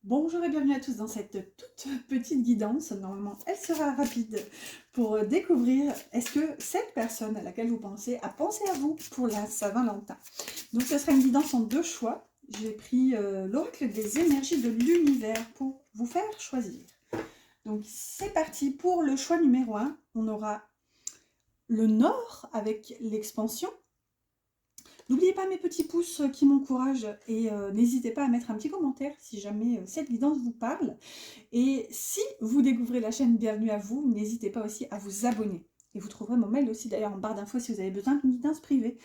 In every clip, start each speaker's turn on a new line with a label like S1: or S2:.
S1: Bonjour et bienvenue à tous dans cette toute petite guidance. Normalement, elle sera rapide pour découvrir est-ce que cette personne à laquelle vous pensez a pensé à vous pour la Saint-Valentin. Donc, ce sera une guidance en deux choix. J'ai pris l'oracle des énergies de l'univers pour vous faire choisir. Donc, c'est parti pour le choix numéro 1. On aura le Nord avec l'expansion. N'oubliez pas mes petits pouces qui m'encouragent et n'hésitez pas à mettre un petit commentaire si jamais cette guidance vous parle. Et si vous découvrez la chaîne, bienvenue à vous, n'hésitez pas aussi à vous abonner. Et vous trouverez mon mail aussi d'ailleurs en barre d'infos si vous avez besoin d'une guidance privée.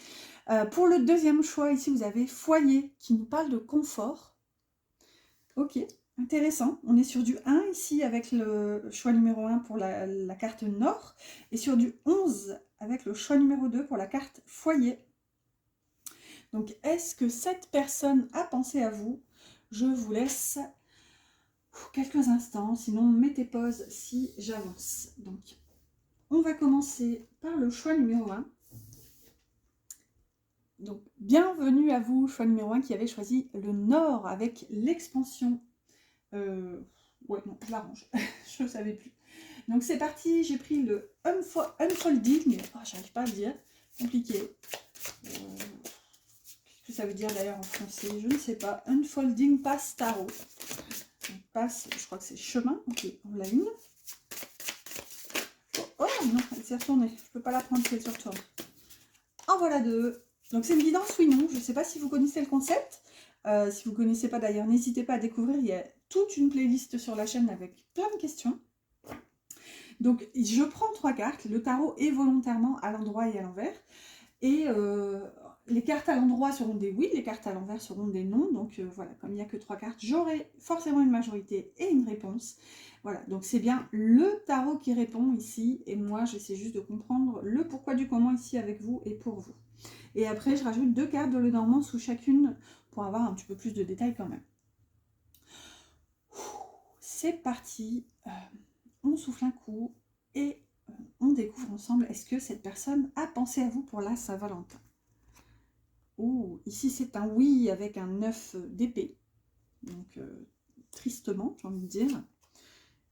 S1: Pour le deuxième choix, ici vous avez foyer qui nous parle de confort. Ok, intéressant. On est sur du 1 ici avec le choix numéro 1 pour la carte Nord et sur du 11 avec le choix numéro 2 pour la carte foyer. Donc, est-ce que cette personne a pensé à vous? Je vous laisse quelques instants, sinon mettez pause si j'avance. Donc, on va commencer par le choix numéro 1. Donc, bienvenue à vous, choix numéro 1 qui avait choisi le Nord avec l'expansion. Ouais, non, je l'arrange, je ne savais plus. Donc, c'est parti, j'ai pris le Unfolding. Oh, j'arrive pas à le dire, compliqué. Qu'est-ce que ça veut dire d'ailleurs en français? Je ne sais pas. Unfolding Pass Tarot. Donc, passe, je crois que c'est chemin. Ok, on l'a une. Oh non, elle s'est retournée. Je ne peux pas la prendre si elle se retourne. En voilà deux. Donc c'est une guidance oui non. Je ne sais pas si vous connaissez le concept. Si vous ne connaissez pas d'ailleurs, n'hésitez pas à découvrir. Il y a toute une playlist sur la chaîne avec plein de questions. Donc je prends 3 cartes. Le tarot est volontairement à l'endroit et à l'envers. Et les cartes à l'endroit seront des oui, les cartes à l'envers seront des non. Donc voilà, comme il n'y a que 3 cartes, j'aurai forcément une majorité et une réponse. Voilà, donc c'est bien le tarot qui répond ici. Et moi, j'essaie juste de comprendre le pourquoi du comment ici avec vous et pour vous. Et après, je rajoute 2 cartes de Lenormand sous chacune pour avoir un petit peu plus de détails quand même. C'est parti. On souffle un coup et on découvre ensemble est-ce que cette personne a pensé à vous pour la Saint-Valentin. Oh, ici c'est un oui avec un 9 d'épée. Donc tristement, j'ai envie de dire.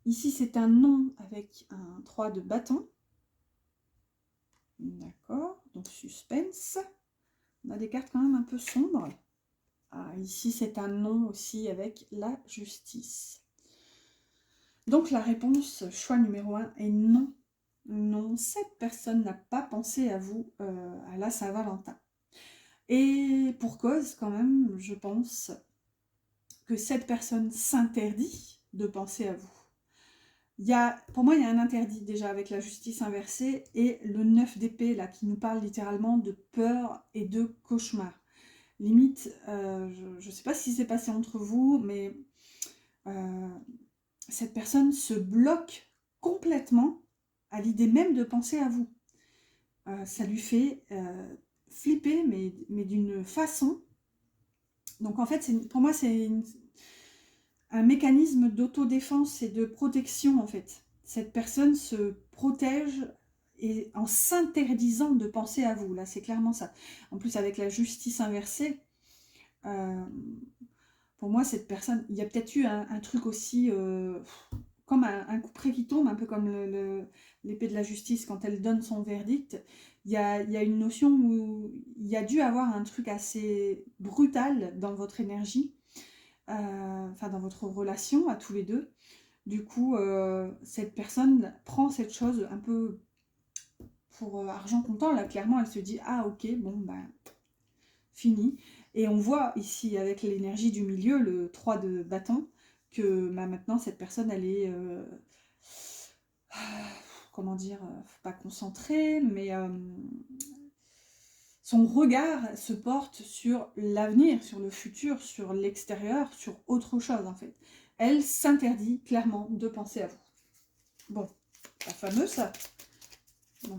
S1: Ici c'est un non avec un 3 de bâton. D'accord, donc suspense. On a des cartes quand même un peu sombres. Ah, ici c'est un non aussi avec la justice. Donc la réponse, choix numéro 1 est non. Non, cette personne n'a pas pensé à vous à la Saint-Valentin. Et pour cause quand même, je pense que cette personne s'interdit de penser à vous. Pour moi, il y a un interdit déjà avec la justice inversée et le 9 d'épée là qui nous parle littéralement de peur et de cauchemar. Limite, je ne sais pas ce qui s'est passé entre vous, mais cette personne se bloque complètement à l'idée même de penser à vous. Ça lui fait flipper, mais d'une façon. Donc en fait, pour moi, c'est un mécanisme d'autodéfense et de protection en fait. Cette personne se protège et en s'interdisant de penser à vous. Là, c'est clairement ça. En plus, avec la justice inversée, pour moi, cette personne, il y a peut-être eu un truc aussi, comme un couperet qui tombe, un peu comme l'épée de la justice quand elle donne son verdict. Il y a une notion où il y a dû avoir un truc assez brutal dans votre énergie, enfin dans votre relation à tous les deux. Du coup, cette personne prend cette chose un peu pour argent comptant. Là, clairement, elle se dit ah ok, bon ben fini. Et on voit ici avec l'énergie du milieu, le 3 de bâton, que bah, maintenant cette personne elle est comment dire, pas concentrée, mais son regard se porte sur l'avenir, sur le futur, sur l'extérieur, sur autre chose en fait. Elle s'interdit clairement de penser à vous. Bon, pas fameux ça. Bon.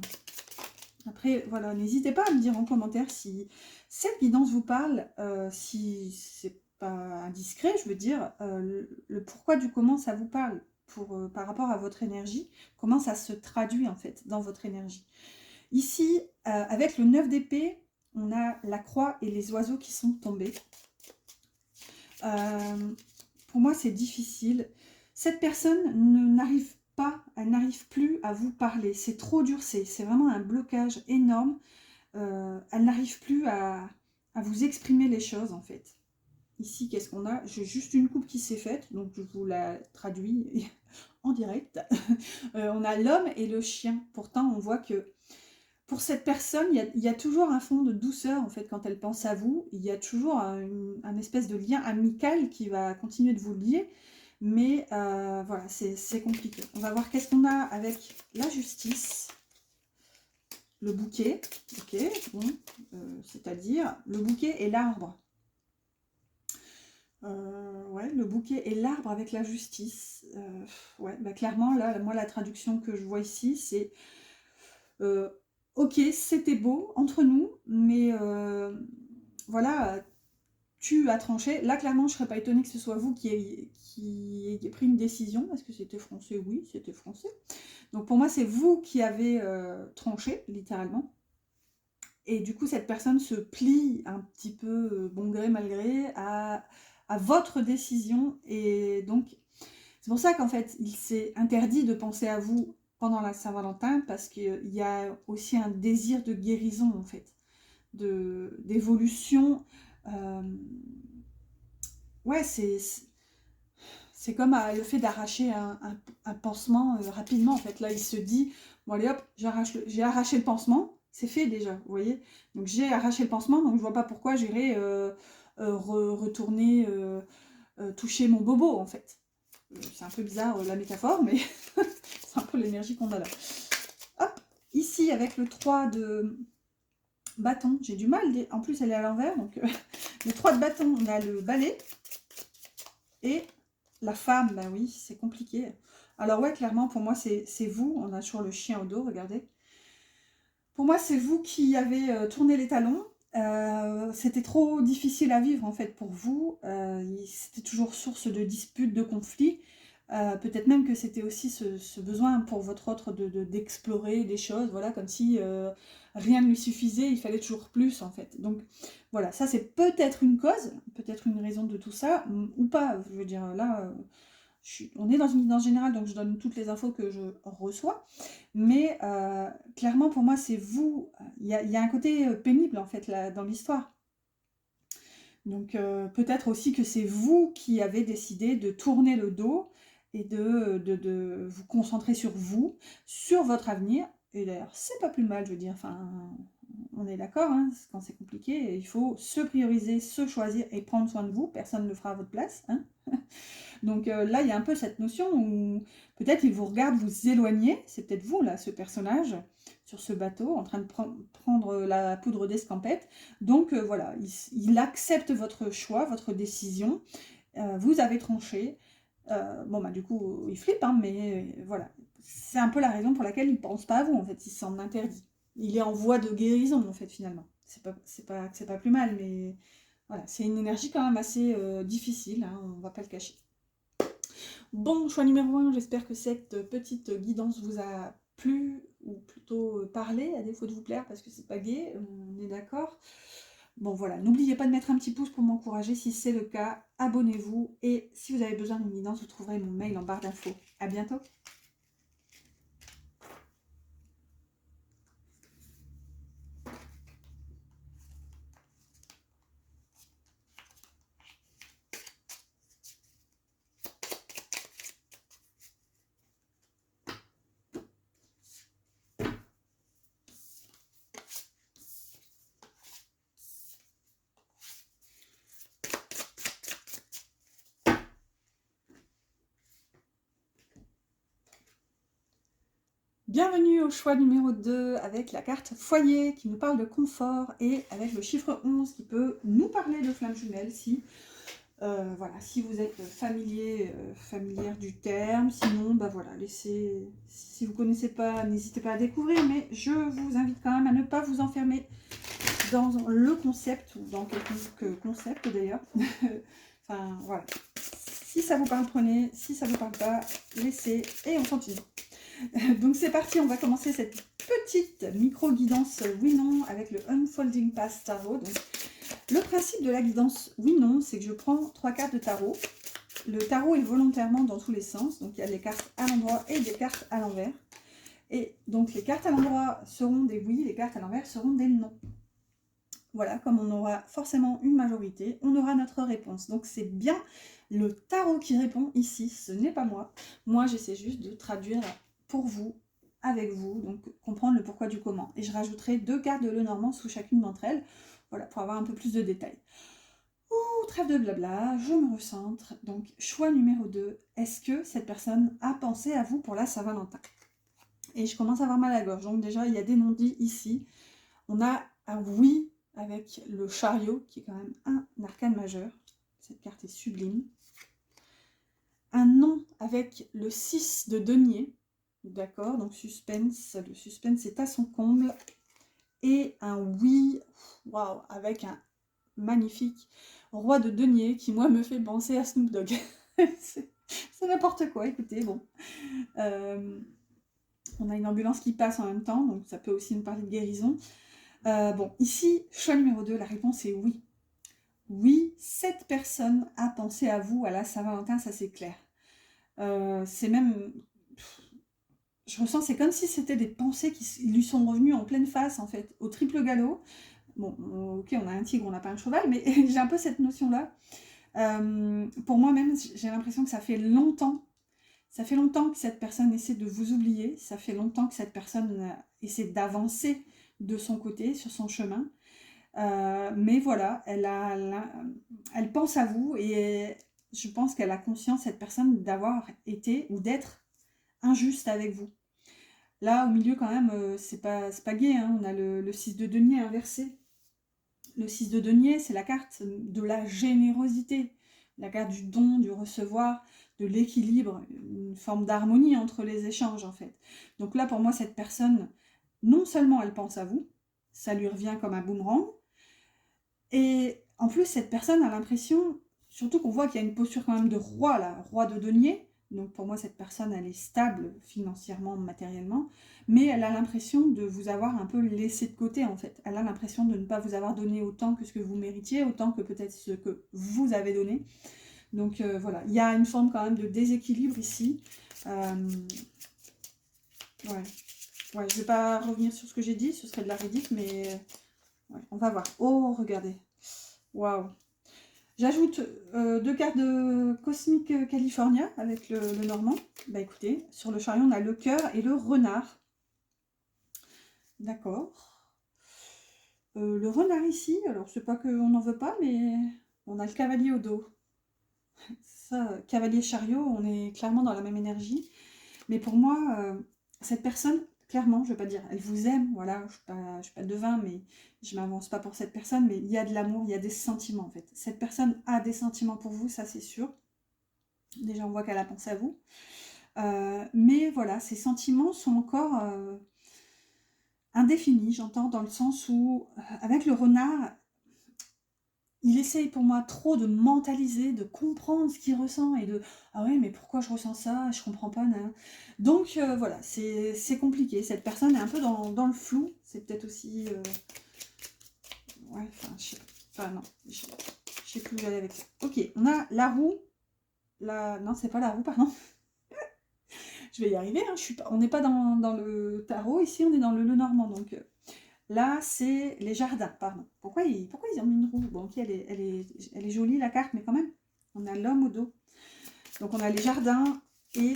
S1: Après, voilà, n'hésitez pas à me dire en commentaire si cette guidance vous parle, si c'est pas indiscret, je veux dire, le pourquoi du comment ça vous parle par rapport à votre énergie, comment ça se traduit en fait dans votre énergie. Ici, avec le 9 d'épée, on a la croix et les oiseaux qui sont tombés. Pour pour moi, c'est difficile. Cette personne n'arrive pas, elle n'arrive plus à vous parler. C'est trop dur, c'est vraiment un blocage énorme. Elle n'arrive plus à vous exprimer les choses, en fait. Ici, qu'est-ce qu'on a? J'ai juste une coupe qui s'est faite, donc je vous la traduis en direct. On a l'homme et le chien. Pourtant, on voit que pour cette personne, il y a toujours un fond de douceur, en fait, quand elle pense à vous. Il y a toujours un espèce de lien amical qui va continuer de vous lier. Mais voilà, c'est compliqué. On va voir qu'est-ce qu'on a avec la justice. Le bouquet, ok, bon, c'est-à-dire le bouquet et l'arbre. Ouais, le bouquet et l'arbre avec la justice. Ouais, bah clairement, là, moi, la traduction que je vois ici, c'est ok, c'était beau entre nous, mais voilà, tu as tranché. Là, clairement, je ne serais pas étonnée que ce soit vous qui ayez pris une décision. Est-ce que c'était français? Oui, c'était français. Donc, pour moi, c'est vous qui avez tranché, littéralement. Et du coup, cette personne se plie un petit peu, bon gré, mal gré, à votre décision. Et donc, c'est pour ça qu'en fait, il s'est interdit de penser à vous pendant la Saint-Valentin, parce qu'il y a aussi un désir de guérison, en fait, d'évolution. Ouais, c'est comme le fait d'arracher un pansement rapidement, en fait. Là, il se dit, bon allez hop, j'ai arraché le pansement, c'est fait déjà, vous voyez. Donc j'ai arraché le pansement, donc je vois pas pourquoi j'irai retourner toucher mon bobo, en fait. C'est un peu bizarre la métaphore, mais c'est un peu l'énergie qu'on a là. Hop, ici avec le 3 de bâton, j'ai du mal, en plus elle est à l'envers, donc le 3 de bâton, on a le balai, et la femme, bah oui, c'est compliqué. Alors ouais, clairement, pour moi, c'est vous, on a toujours le chien au dos, regardez. Pour moi, c'est vous qui avez tourné les talons. C'était trop difficile à vivre, en fait, pour vous. C'était toujours source de disputes, de conflits. Peut-être même que c'était aussi ce besoin pour votre autre d'explorer des choses, voilà, comme si rien ne lui suffisait, il fallait toujours plus, en fait. Donc voilà, ça c'est peut-être une cause, peut-être une raison de tout ça, ou pas. Je veux dire, là, on est dans une guidance générale, donc je donne toutes les infos que je reçois. Mais clairement, pour moi, c'est vous. Il y a un côté pénible, en fait, là, dans l'histoire. Donc peut-être aussi que c'est vous qui avez décidé de tourner le dos et de vous concentrer sur vous, sur votre avenir. Et d'ailleurs, c'est pas plus mal, je veux dire, enfin, on est d'accord, hein, quand c'est compliqué, il faut se prioriser, se choisir et prendre soin de vous. Personne ne le fera à votre place, hein. Donc là, il y a un peu cette notion où peut-être il vous regarde vous éloigner, c'est peut-être vous, là, ce personnage, sur ce bateau, en train de prendre la poudre d'escampette. Donc voilà, il accepte votre choix, votre décision, vous avez tranché. Bon, bah du coup, il flippe, hein, mais voilà. C'est un peu la raison pour laquelle il ne pense pas à vous, en fait, il s'en interdit. Il est en voie de guérison, en fait, finalement. C'est pas plus mal, mais voilà, c'est une énergie quand même assez difficile, hein, on ne va pas le cacher. Bon, choix numéro 1, j'espère que cette petite guidance vous a plu, ou plutôt parlé, à défaut de vous plaire, parce que c'est pas gai, on est d'accord. Bon voilà, n'oubliez pas de mettre un petit pouce pour m'encourager si c'est le cas, abonnez-vous, et si vous avez besoin d'une guidance, vous trouverez mon mail en barre d'infos. À bientôt. Bienvenue au choix numéro 2 avec la carte foyer qui nous parle de confort et avec le chiffre 11 qui peut nous parler de flamme jumelle si, voilà, si vous êtes familière du terme. Sinon, bah voilà, si vous ne connaissez pas, n'hésitez pas à découvrir, mais je vous invite quand même à ne pas vous enfermer dans le concept ou dans quelques concepts d'ailleurs. Enfin voilà, si ça vous parle, prenez, si ça ne vous parle pas, laissez et on continue. Donc c'est parti, on va commencer cette petite micro-guidance oui-non avec le Unfolding Path Tarot. Donc, le principe de la guidance oui-non, c'est que je prends 3 cartes de tarot le tarot est volontairement dans tous les sens. Donc, il y a les cartes à l'endroit et des cartes à l'envers. Et donc, les cartes à l'endroit seront des oui, les cartes à l'envers seront des non. Voilà, comme on aura forcément une majorité, on aura notre réponse. Donc, c'est bien le tarot qui répond ici, ce n'est pas moi. Moi, j'essaie juste de traduire pour vous, avec vous, donc comprendre le pourquoi du comment. Et je rajouterai 2 cartes de Lenormand sous chacune d'entre elles, voilà, pour avoir un peu plus de détails. Ouh, trêve de blabla, je me recentre. Donc, choix numéro 2, est-ce que cette personne a pensé à vous pour la Saint-Valentin? Et je commence à avoir mal à la gorge, donc déjà, il y a des non-dits ici. On a un oui avec le chariot, qui est quand même un arcane majeur. Cette carte est sublime. Un non avec le 6 de denier. D'accord, donc suspense, le suspense est à son comble. Et un oui, waouh, avec un magnifique roi de denier qui, moi, me fait penser à Snoop Dogg. C'est n'importe quoi, écoutez, bon. On a une ambulance qui passe en même temps, donc ça peut aussi nous parler de guérison. Bon, ici, choix numéro 2, la réponse est oui. Oui, cette personne a pensé à vous à la Saint-Valentin, ça c'est clair. C'est même... Je ressens, c'est comme si c'était des pensées qui lui sont revenues en pleine face, en fait, au triple galop. Bon, ok, on a un tigre, on n'a pas un cheval, mais j'ai un peu cette notion-là. Pour moi-même, j'ai l'impression que ça fait longtemps que cette personne essaie de vous oublier, ça fait longtemps que cette personne essaie d'avancer de son côté, sur son chemin. Mais voilà, elle pense à vous et je pense qu'elle a conscience, cette personne, d'avoir été ou d'être injuste avec vous. Là, au milieu, quand même, c'est pas gai, hein. On a le 6 de denier inversé. Le 6 de denier, c'est la carte de la générosité, la carte du don, du recevoir, de l'équilibre, une forme d'harmonie entre les échanges, en fait. Donc là, pour moi, cette personne, non seulement elle pense à vous, ça lui revient comme un boomerang, et en plus, cette personne a l'impression, surtout qu'on voit qu'il y a une posture quand même de roi, là, roi de denier. Donc pour moi, cette personne, elle est stable financièrement, matériellement, mais elle a l'impression de vous avoir un peu laissé de côté, en fait. Elle a l'impression de ne pas vous avoir donné autant que ce que vous méritiez, autant que peut-être ce que vous avez donné. Donc voilà, il y a une forme quand même de déséquilibre ici. Ouais, je ne vais pas revenir sur ce que j'ai dit, ce serait de la redite, mais ouais, on va voir. Oh, regardez. Waouh. J'ajoute 2 cartes de Cosmic California avec le Normand. Bah écoutez, sur le chariot, on a le cœur et le renard. D'accord. Le renard ici, alors c'est pas qu'on n'en veut pas, mais on a le cavalier au dos. Ça, cavalier chariot, on est clairement dans la même énergie. Mais pour moi, cette personne, clairement, je ne vais pas dire, elle vous aime, voilà, je ne suis pas devin, mais je ne m'avance pas pour cette personne, mais il y a de l'amour, il y a des sentiments en fait. Cette personne a des sentiments pour vous, ça c'est sûr. Déjà, on voit qu'elle a pensé à vous. Mais voilà, ces sentiments sont encore indéfinis, j'entends, dans le sens où, avec le renard, il essaye pour moi trop de mentaliser, de comprendre ce qu'il ressent et de « Ah ouais, mais pourquoi je ressens ça? Je comprends pas. » Donc voilà, c'est compliqué. Cette personne est un peu dans le flou. C'est peut-être aussi... Ouais, enfin, je sais pas. Enfin, non, je sais plus où j'allais avec ça. Ok, on a la roue. Non, c'est pas la roue, pardon. Je vais y arriver. Hein. On n'est pas dans le tarot. Ici, on est dans le Lenormand. Donc... Là, c'est les jardins, pardon. Pourquoi ils ont mis une roue? Bon, ok, elle est jolie, la carte, mais quand même, on a l'homme au dos. Donc, on a les jardins et...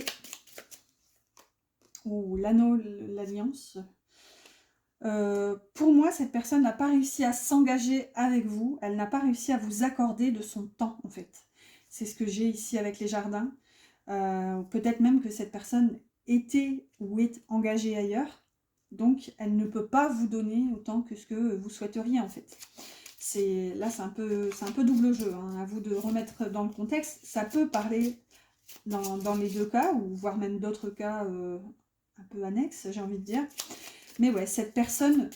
S1: ou l'anneau, l'alliance. Pour moi, cette personne n'a pas réussi à s'engager avec vous. Elle n'a pas réussi à vous accorder de son temps, en fait. C'est ce que j'ai ici avec les jardins. Peut-être même que cette personne était ou est engagée ailleurs. Donc, elle ne peut pas vous donner autant que ce que vous souhaiteriez, en fait. Là, c'est un peu double jeu. Hein. À vous de remettre dans le contexte. Ça peut parler dans les deux cas, ou voire même d'autres cas un peu annexes, j'ai envie de dire. Mais ouais, cette personne,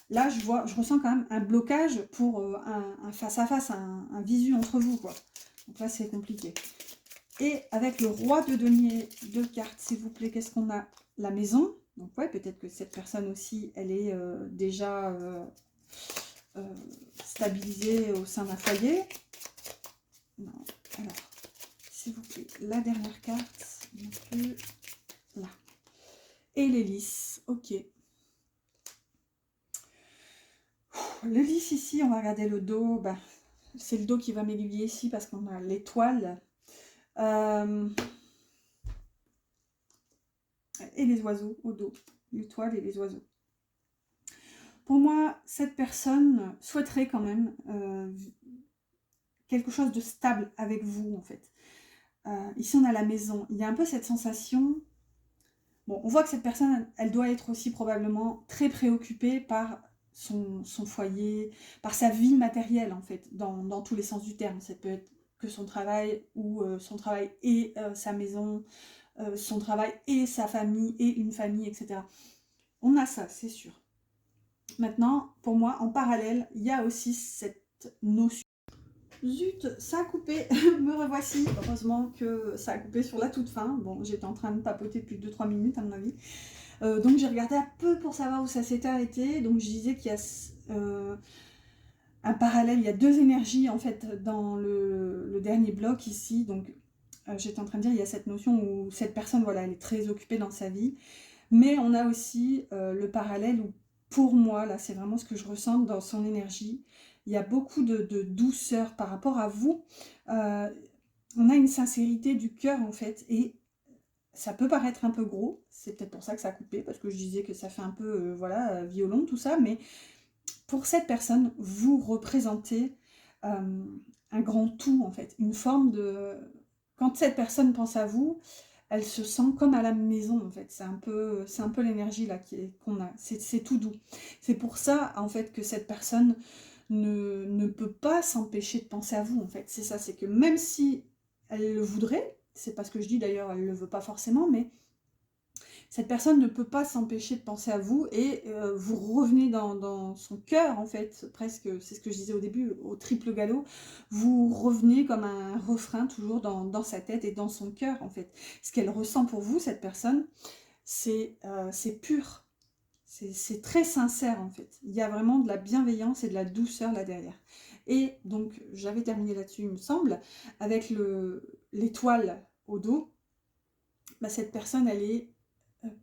S1: là, je ressens quand même un blocage pour un face-à-face, un visu entre vous, quoi. Donc là, c'est compliqué. Et avec le roi de denier, 2 cartes, s'il vous plaît, qu'est-ce qu'on a? La maison. Donc ouais, peut-être que cette personne aussi, elle est déjà stabilisée au sein d'un foyer. Non. Alors, s'il vous plaît, la dernière carte. Donc, là. Et l'hélice, ok. Le lys ici, on va regarder le dos. Ben, c'est le dos qui va m'aiguiller ici parce qu'on a l'étoile. Et les oiseaux au dos. L'étoile et les oiseaux. Pour moi, cette personne souhaiterait quand même quelque chose de stable avec vous, en fait. Ici, on a la maison. Il y a un peu cette sensation... Bon, on voit que cette personne, elle doit être aussi probablement très préoccupée par son foyer, par sa vie matérielle, en fait, dans tous les sens du terme. Ça peut être que son travail, ou son travail et sa maison, son travail et sa famille, et une famille, etc. On a ça, c'est sûr. Maintenant, pour moi, en parallèle, il y a aussi cette notion. Zut, ça a coupé, me revoici. Heureusement que ça a coupé sur la toute fin. Bon, j'étais en train de papoter depuis 2-3 minutes à mon avis. Donc j'ai regardé un peu pour savoir où ça s'était arrêté. Donc je disais qu'il y a un parallèle, il y a deux énergies en fait dans le dernier bloc ici. Donc j'étais en train de dire, il y a cette notion où cette personne, voilà, elle est très occupée dans sa vie. Mais on a aussi le parallèle où, pour moi, là, c'est vraiment ce que je ressens dans son énergie. Il y a beaucoup de douceur par rapport à vous. On a une sincérité du cœur, en fait, et ça peut paraître un peu gros. C'est peut-être pour ça que ça a coupé, parce que je disais que ça fait un peu, voilà, violon, tout ça. Mais pour cette personne, vous représentez un grand tout, en fait. Une forme de... Quand cette personne pense à vous, elle se sent comme à la maison, en fait. C'est un peu l'énergie là qu'on a. C'est tout doux. C'est pour ça, en fait, que cette personne ne peut pas s'empêcher de penser à vous, en fait. C'est ça, c'est que même si elle le voudrait, c'est pas ce que je dis d'ailleurs, elle le veut pas forcément, mais cette personne ne peut pas s'empêcher de penser à vous et vous revenez dans son cœur, en fait, presque, c'est ce que je disais au début, au triple galop, vous revenez comme un refrain toujours dans sa tête et dans son cœur, en fait. Ce qu'elle ressent pour vous, cette personne, c'est pur, c'est très sincère, en fait. Il y a vraiment de la bienveillance et de la douceur là derrière. Et donc, j'avais terminé là-dessus, il me semble, avec l'étoile au dos. Bah, cette personne, elle est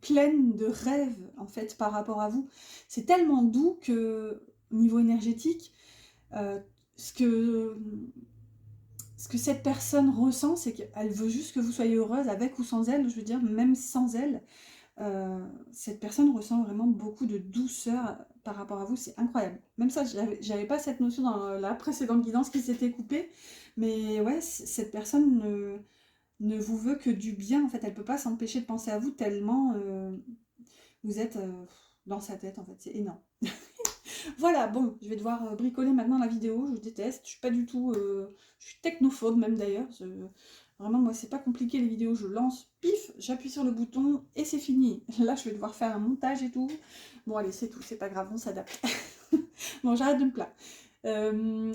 S1: pleine de rêves en fait par rapport à vous. C'est tellement doux que au niveau énergétique, euh, ce que cette personne ressent, c'est qu'elle veut juste que vous soyez heureuse avec ou sans elle. Je veux dire, même sans elle, cette personne ressent vraiment beaucoup de douceur par rapport à vous. C'est incroyable. Même ça, j'avais pas cette notion dans la précédente guidance qui s'était coupée, mais ouais, cette personne ne vous veut que du bien, en fait, elle peut pas s'empêcher de penser à vous tellement vous êtes dans sa tête, en fait, c'est énorme. Voilà, bon, je vais devoir bricoler maintenant la vidéo, je déteste, je suis pas du tout, je suis technophobe même d'ailleurs, vraiment moi c'est pas compliqué les vidéos, je lance, pif, j'appuie sur le bouton et c'est fini. Là je vais devoir faire un montage et tout, bon allez c'est tout, c'est pas grave, on s'adapte. Bon j'arrête de me plaindre.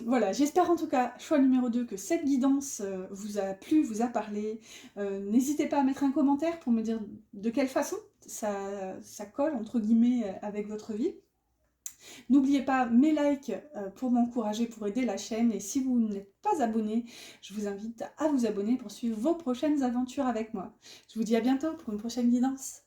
S1: Voilà, j'espère en tout cas, choix numéro 2, que cette guidance vous a plu, vous a parlé. N'hésitez pas à mettre un commentaire pour me dire de quelle façon ça colle, entre guillemets, avec votre vie. N'oubliez pas mes likes pour m'encourager, pour aider la chaîne. Et si vous n'êtes pas abonné, je vous invite à vous abonner pour suivre vos prochaines aventures avec moi. Je vous dis à bientôt pour une prochaine guidance.